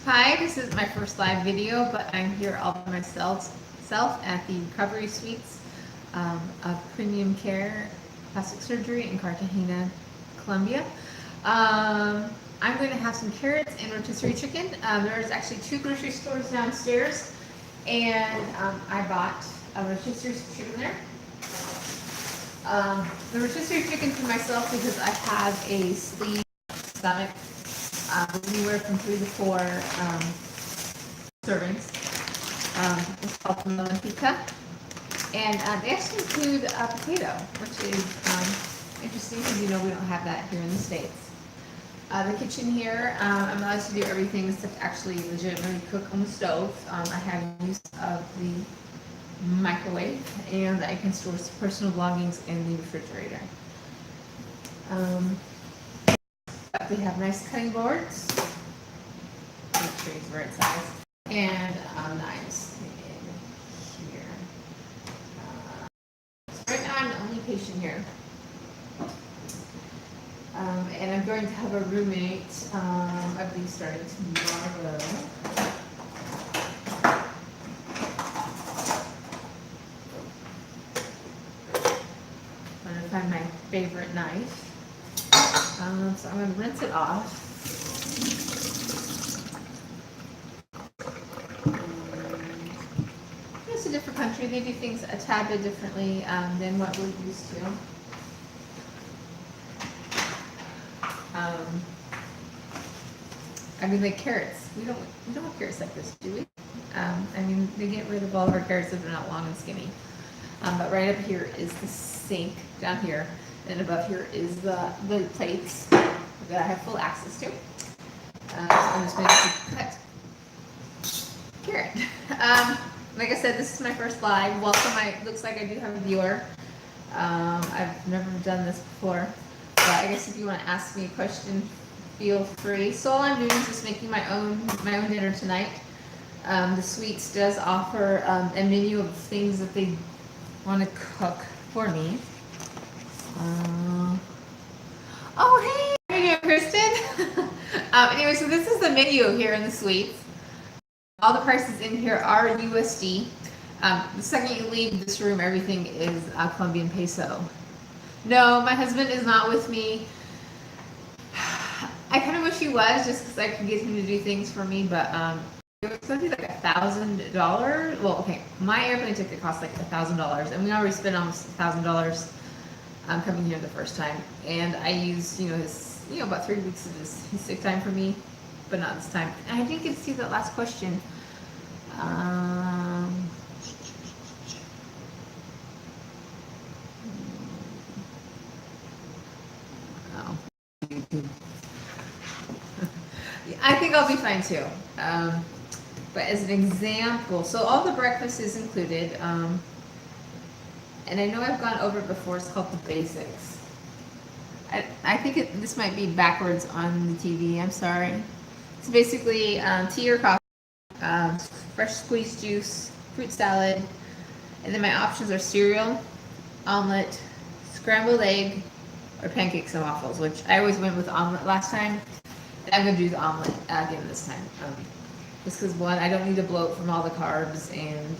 Hi, this is my first live video, but I'm here all by myself at the Recovery Suites of Premium Care Plastic Surgery in Cartagena, Colombia. I'm going to have some carrots and rotisserie chicken. There's actually two grocery stores downstairs, and I bought a rotisserie chicken there. The rotisserie chicken for myself because I have a sleeve stomach, anywhere from 3 to 4 servings. It's called melon pizza, and they actually include a potato, which is interesting because we don't have that here in the States. The kitchen here, I'm allowed to do everything except actually legitimately cook on the stove. I have use of the microwave, and I can store personal belongings in the refrigerator. They have nice cutting boards, make sure it's the right size, and knives in here. So right now I'm the only patient here. And I'm going to have a roommate, I believe starting tomorrow. I'm going to find my favorite knife. So I'm going to rinse it off. It's a different country. They do things a tad bit differently than what we're used to. I mean, like carrots. We don't have carrots like this, do we? I mean, they get rid of all of our carrots if they're not long and skinny. But right up here is the sink down here, and above here is the plates that I have full access to. So I'm just going to cut carrot. Like I said, this is my first live. Welcome. Looks like I do have a viewer. I've never done this before, but I guess if you want to ask me a question, feel free. So all I'm doing is just making my own dinner tonight. The Suites does offer a menu of things that they want to cook for me. Oh, hey, how you doing, Kristen? Anyway, so this is the menu here in the Suites. All the prices in here are USD. The second you leave this room, everything is Colombian peso. No, my husband is not with me. I kind of wish he was, just because I could get him to do things for me, but it was going to be like $1,000. Well, okay, my airplane ticket cost like $1,000, and we already spent almost $1,000 coming here the first time. And I used, his, about 3 weeks of his sick time for me, but not this time. And I didn't get to see that last question. I think I'll be fine too. But as an example, so all the breakfast is included. And I know I've gone over it before. It's called the basics. I think this might be backwards on the TV. I'm sorry. It's basically tea or coffee, fresh squeezed juice, fruit salad, and then my options are cereal, omelet, scrambled egg, or pancakes and waffles, which I always went with omelet last time. And I'm going to do the omelet again this time. Just because, one, I don't need to bloat from all the carbs and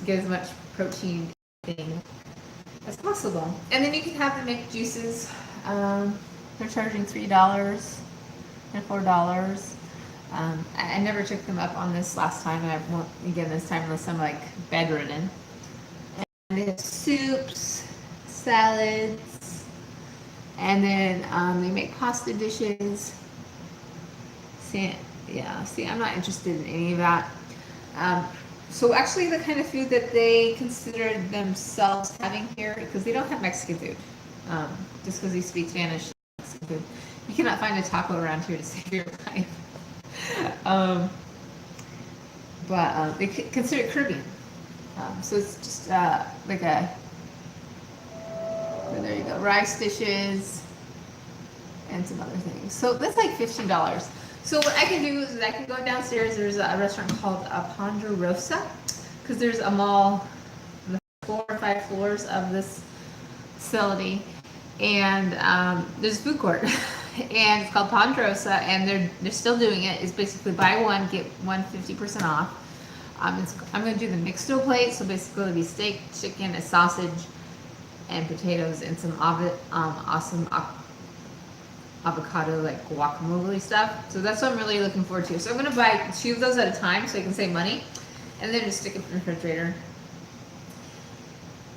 get as much protein thing as possible. And then you can have the mixed juices. They're charging $3 and $4. I never took them up on this last time, and I won't again this time unless I'm like bedridden. And they have soups, salads, and then they make pasta dishes. See, I'm not interested in any of that. So actually the kind of food that they consider themselves having here, because they don't have Mexican food, just because they speak Spanish, Mexican food. You cannot find a taco around here to save your life. But they consider it Caribbean. So it's just like a, there you go, rice dishes and some other things. So that's like $15. So what I can do is I can go downstairs. There's a restaurant called Ponderosa, because there's a mall on the 4 or 5 floors of this facility, and there's a food court. and it's called Pandrosa, and they're still doing it. It's basically buy one get one 50% off. I'm going to do the mixed dough plate, so basically it'll be steak, chicken, a sausage, and potatoes, and some awesome avocado like guacamole stuff. So that's what I'm really looking forward to. So I'm going to buy 2 of those at a time so I can save money, and then just stick it in the refrigerator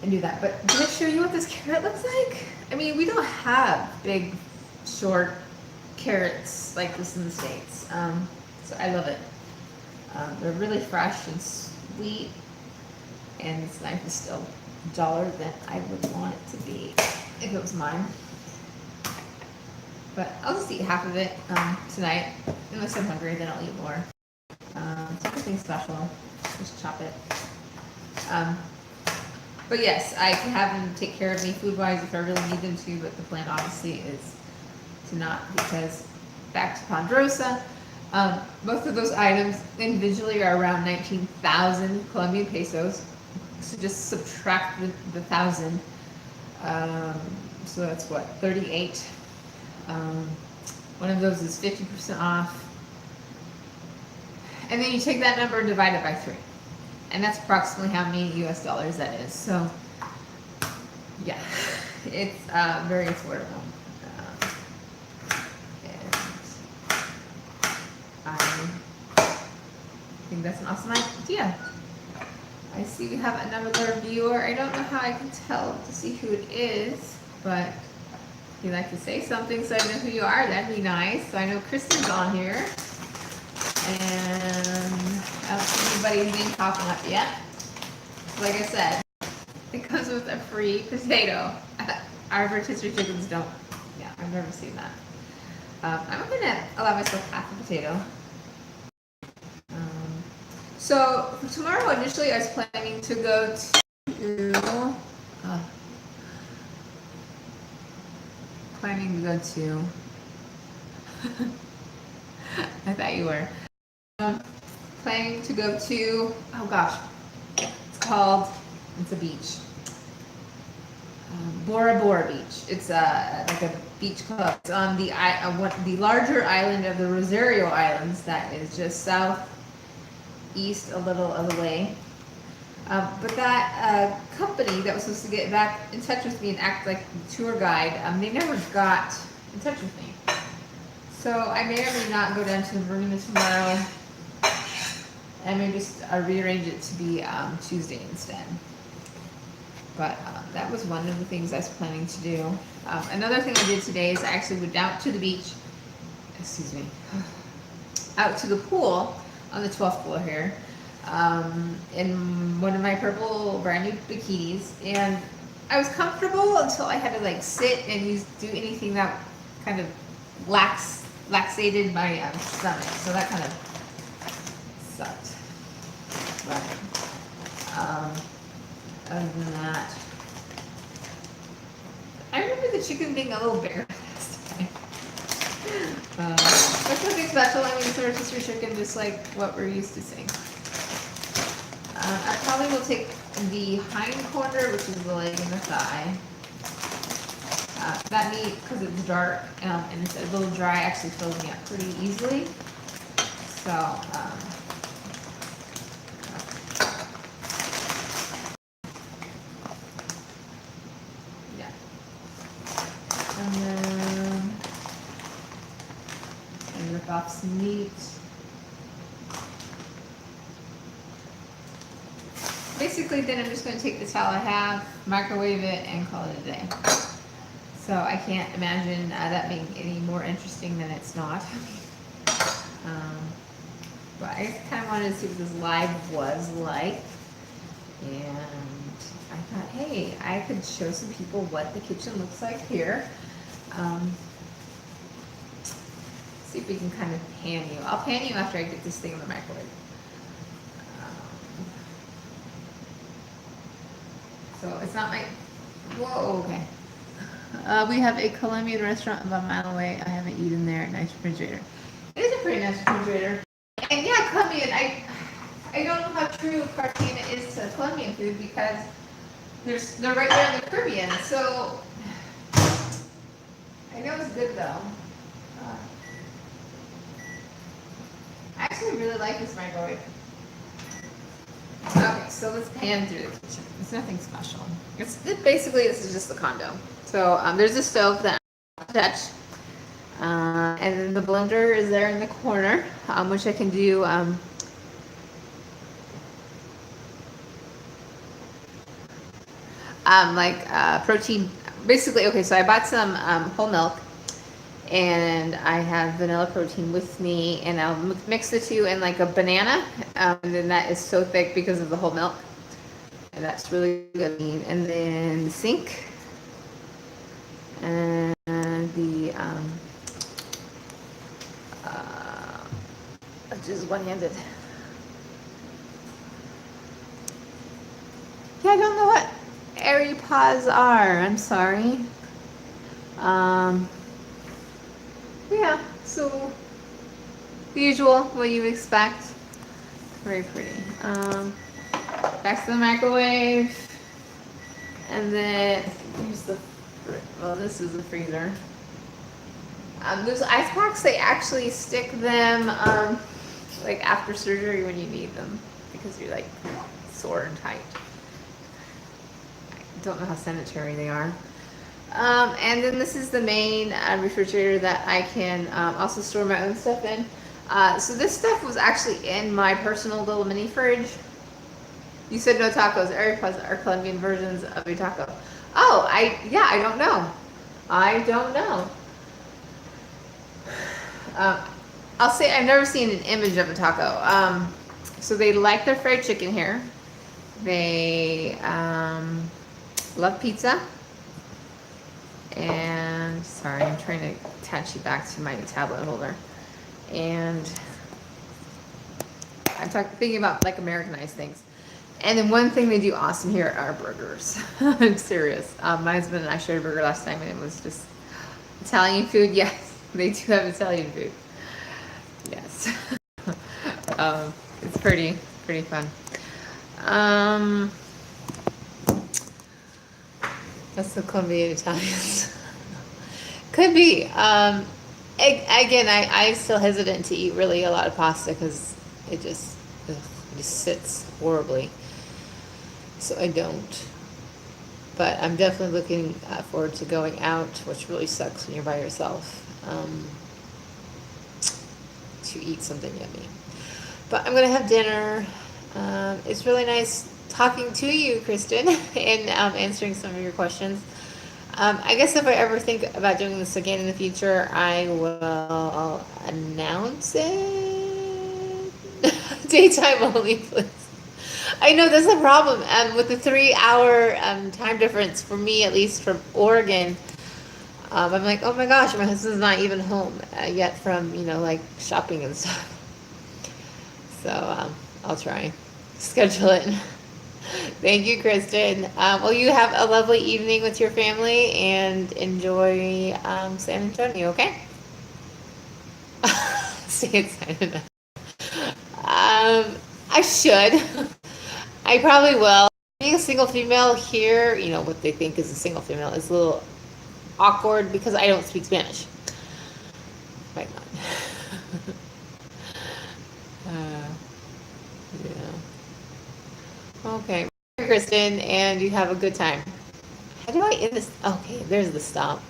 and do that. But did I show you what this carrot looks like? I mean, we don't have big, short carrots like this in the States. So I love it. They're really fresh and sweet, and this knife is still duller than I would want it to be if it was mine. But I'll just eat half of it tonight. Unless I'm hungry, then I'll eat more. It's nothing special. Just chop it. But yes, I can have them take care of me food-wise if I really need them to, but the plan obviously is to not, because back to Pandrosa, both of those items individually are around 19,000 Colombian pesos. So just subtract the 1,000. So that's what, 38. One of those is 50% off. And then you take that number and divide it by 3. And that's approximately how many US dollars that is. So, yeah, it's very affordable. And I think that's an awesome idea. I see we have another viewer. I don't know how I can tell to see who it is, but if you'd like to say something so I know who you are, that'd be nice. So I know Kristen's on here. And I don't see anybody's name popping up yet. Like I said, it comes with a free potato. Our rotisserie chickens don't. Yeah, I've never seen that. I'm going to allow myself half a potato. So for tomorrow, initially I was planning to go to... I thought you were. Planning to go to, oh gosh, it's a beach. Bora Bora Beach. It's like a beach club. It's on the larger island of the Rosario Islands that is just southeast a little of the way. But that company that was supposed to get back in touch with me and act like the tour guide, they never got in touch with me. So I may or may not go down to the marina tomorrow. I may just rearrange it to be Tuesday instead. But that was one of the things I was planning to do. Another thing I did today is I actually went out to the beach, out to the pool on the 12th floor here, in one of my purple brand new bikinis. And I was comfortable until I had to like sit and do anything that kind of laxated my stomach. So that kind of sucked. But other than that, I remember the chicken being a little bigger last time. There's nothing special. I mean, it's a rotisserie chicken, just like what we're used to seeing. I probably will take the hind corner, which is the leg and the thigh. That meat, because it's dark and it's a little dry, actually fills me up pretty easily. So, yeah. And then I rip off some meat. Basically, then I'm just going to take the towel I have, microwave it, and call it a day. So I can't imagine that being any more interesting than it's not. But I kind of wanted to see what this live was like. And I thought, hey, I could show some people what the kitchen looks like here. See if we can kind of pan you. I'll pan you after I get this thing in the microwave. So it's not my, whoa, okay. We have a Colombian restaurant about a mile away. I haven't eaten there. Nice refrigerator. It is a pretty nice refrigerator. And yeah, Colombian, I don't know how true Cartagena is to Colombian food because they're right there in the Caribbean. So I know it's good though. I actually really like this microwave. Okay, so let's pan through the kitchen. It's nothing special. Basically, this is just the condo. So there's a stove that I touch. And then the blender is there in the corner, which I can do protein. Basically, okay, so I bought some whole milk, and I have vanilla protein with me, and I'll mix the two in like a banana, and then that is so thick because of the whole milk, and that's really good. And then the sink, and the just one-handed. Yeah, I don't know what airy paws are. I'm sorry. Yeah, so the usual, what you expect. Very pretty. Back to the microwave. And then here's the, well, this is the freezer. Those ice packs, they actually stick them like after surgery when you need them because you're like sore and tight. I don't know how sanitary they are. And then this is the main refrigerator that I can also store my own stuff in. So this stuff was actually in my personal little mini fridge. You said no tacos. Arepas are Colombian versions of a taco. Oh, I don't know. I don't know. I'll say I've never seen an image of a taco. So they like their fried chicken here. They love pizza. And sorry, I'm trying to attach you back to my tablet holder. And I'm thinking about like Americanized things. And then one thing they do awesome here are burgers. I'm serious. My husband and I shared a burger last time, and it was just Italian food. Yes, they do have Italian food. Yes. It's pretty fun. That's the Colombian Italians. Could be. Again, I still hesitant to eat really a lot of pasta because it just sits horribly. So I don't. But I'm definitely looking forward to going out, which really sucks when you're by yourself, to eat something yummy. But I'm going to have dinner. It's really nice talking to you, Kristen, and answering some of your questions. I guess if I ever think about doing this again in the future, I will announce it. Daytime only, please. I know that's a problem with the 3-hour time difference for me, at least from Oregon. I'm like, oh my gosh, my husband's not even home yet from like shopping and stuff. So I'll try schedule it. Thank you, Kristen. Well, you have a lovely evening with your family and enjoy San Antonio, okay? Stay excited. I should. I probably will. Being a single female here, what they think is a single female is a little awkward because I don't speak Spanish. Quite not. Yeah. Okay. Kristen, and you have a good time. How do I end this? Okay, there's the stop.